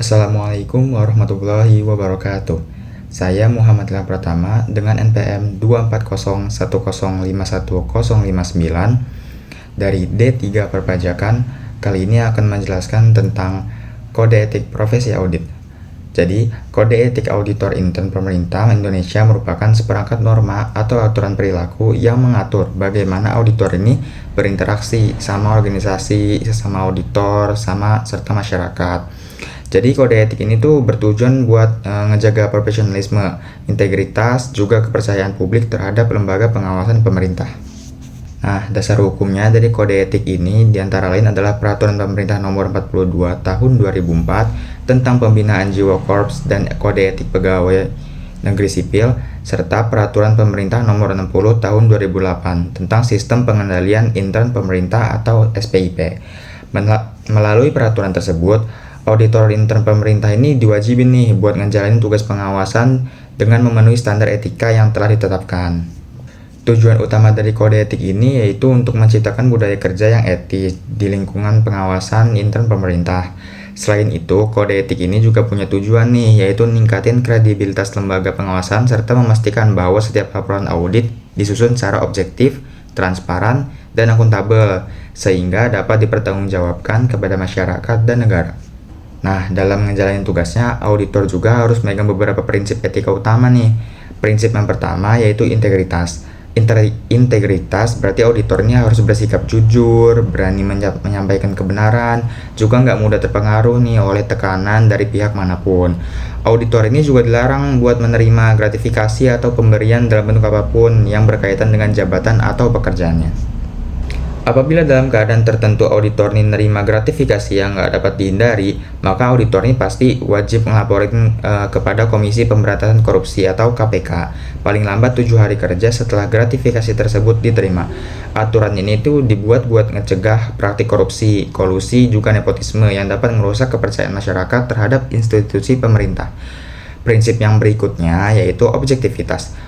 Assalamualaikum warahmatullahi wabarakatuh. Saya Muhammad Ilham Pratama dengan NPM 24010510059 dari D3 Perpajakan. Kali ini akan menjelaskan tentang kode etik profesi audit. Jadi, kode etik auditor intern pemerintah Indonesia merupakan seperangkat norma atau aturan perilaku yang mengatur bagaimana auditor ini berinteraksi sama organisasi, sesama auditor, serta masyarakat. Jadi kode etik ini tuh bertujuan buat ngejaga profesionalisme, integritas, juga kepercayaan publik terhadap lembaga pengawasan pemerintah. Nah, dasar hukumnya dari kode etik ini diantara lain adalah Peraturan Pemerintah Nomor 42 Tahun 2004 tentang Pembinaan Jiwa Korps dan Kode Etik Pegawai Negeri Sipil, serta Peraturan Pemerintah Nomor 60 Tahun 2008 tentang Sistem Pengendalian Intern Pemerintah atau SPIP. Melalui peraturan tersebut, auditor intern pemerintah ini diwajibin nih buat ngejalanin tugas pengawasan dengan memenuhi standar etika yang telah ditetapkan. Tujuan utama dari kode etik ini yaitu untuk menciptakan budaya kerja yang etis di lingkungan pengawasan intern pemerintah. Selain itu, kode etik ini juga punya tujuan nih, yaitu ningkatin kredibilitas lembaga pengawasan serta memastikan bahwa setiap laporan audit disusun secara objektif, transparan, dan akuntabel, sehingga dapat dipertanggungjawabkan kepada masyarakat dan negara. Nah, dalam ngejalanin tugasnya, auditor juga harus memegang beberapa prinsip etika utama nih. Prinsip yang pertama yaitu integritas. Integritas berarti auditornya harus bersikap jujur, berani menyampaikan kebenaran, juga nggak mudah terpengaruh nih oleh tekanan dari pihak manapun. Auditor ini juga dilarang buat menerima gratifikasi atau pemberian dalam bentuk apapun yang berkaitan dengan jabatan atau pekerjaannya. Apabila dalam keadaan tertentu auditor ini menerima gratifikasi yang nggak dapat dihindari, maka auditor ini pasti wajib melaporkan kepada Komisi Pemberantasan Korupsi atau KPK paling lambat 7 hari kerja setelah gratifikasi tersebut diterima. Aturan ini tuh dibuat buat ngecegah praktik korupsi, kolusi, juga nepotisme yang dapat merusak kepercayaan masyarakat terhadap institusi pemerintah. Prinsip yang berikutnya yaitu objektivitas.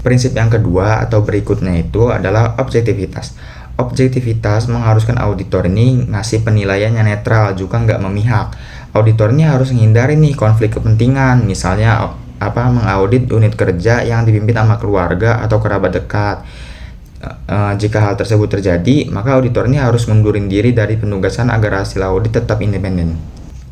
Prinsip yang kedua atau berikutnya itu adalah objektivitas. Objektivitas mengharuskan auditor ini ngasih penilaian yang netral, juga nggak memihak. Auditor ini harus menghindari nih konflik kepentingan, misalnya mengaudit unit kerja yang dipimpin sama keluarga atau kerabat dekat. Jika hal tersebut terjadi, maka auditor ini harus mundurin diri dari penugasan agar hasil audit tetap independen.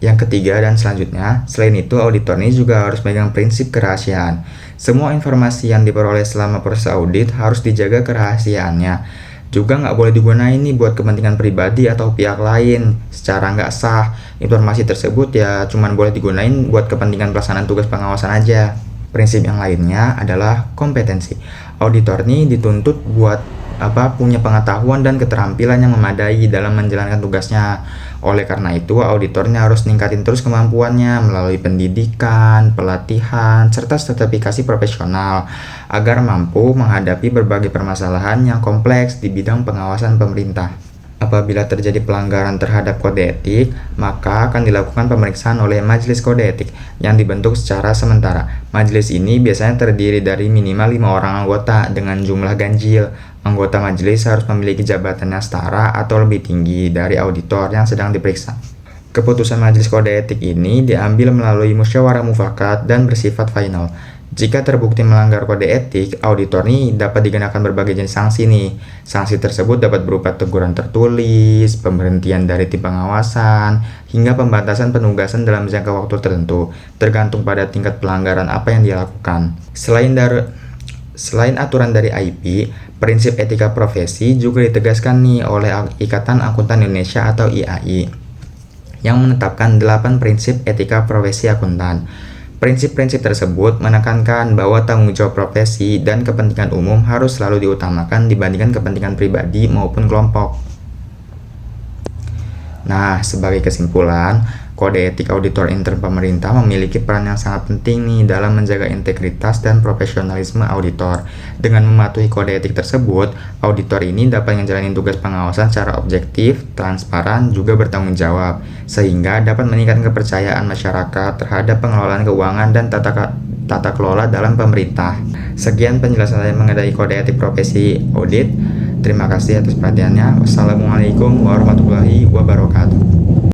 Yang ketiga dan selanjutnya, selain itu auditor ini juga harus memegang prinsip kerahasiaan. Semua informasi yang diperoleh selama proses audit harus dijaga kerahasiaannya. Juga nggak boleh digunain nih buat kepentingan pribadi atau pihak lain secara nggak sah. Informasi tersebut ya cuman boleh digunain buat kepentingan pelaksanaan tugas pengawasan aja. Prinsip yang lainnya adalah kompetensi. Auditor nih dituntut buat punya pengetahuan dan keterampilan yang memadai dalam menjalankan tugasnya. Oleh karena itu, auditornya harus ningkatin terus kemampuannya melalui pendidikan, pelatihan, serta sertifikasi profesional agar mampu menghadapi berbagai permasalahan yang kompleks di bidang pengawasan pemerintah. Apabila terjadi pelanggaran terhadap kode etik, maka akan dilakukan pemeriksaan oleh Majelis Kode Etik yang dibentuk secara sementara. Majelis ini biasanya terdiri dari minimal 5 orang anggota dengan jumlah ganjil. Anggota majelis harus memiliki jabatan yang setara atau lebih tinggi dari auditor yang sedang diperiksa. Keputusan Majelis Kode Etik ini diambil melalui musyawarah mufakat dan bersifat final. Jika terbukti melanggar kode etik, auditor ini dapat dikenakan berbagai jenis sanksi nih. Sanksi tersebut dapat berupa teguran tertulis, pemberhentian dari tim pengawasan, hingga pembatasan penugasan dalam jangka waktu tertentu, tergantung pada tingkat pelanggaran apa yang dia lakukan. Selain aturan dari IP, prinsip etika profesi juga ditegaskan nih oleh Ikatan Akuntan Indonesia atau IAI yang menetapkan 8 prinsip etika profesi akuntan. Prinsip-prinsip tersebut menekankan bahwa tanggung jawab profesi dan kepentingan umum harus selalu diutamakan dibandingkan kepentingan pribadi maupun kelompok. Nah, sebagai kesimpulan, kode etik auditor intern pemerintah memiliki peran yang sangat penting nih dalam menjaga integritas dan profesionalisme auditor. Dengan mematuhi kode etik tersebut, auditor ini dapat menjalani tugas pengawasan secara objektif, transparan, juga bertanggung jawab, sehingga dapat meningkatkan kepercayaan masyarakat terhadap pengelolaan keuangan dan tata kelola dalam pemerintah. Sekian penjelasan saya mengenai kode etik profesi audit. Terima kasih atas perhatiannya. Wassalamualaikum warahmatullahi wabarakatuh.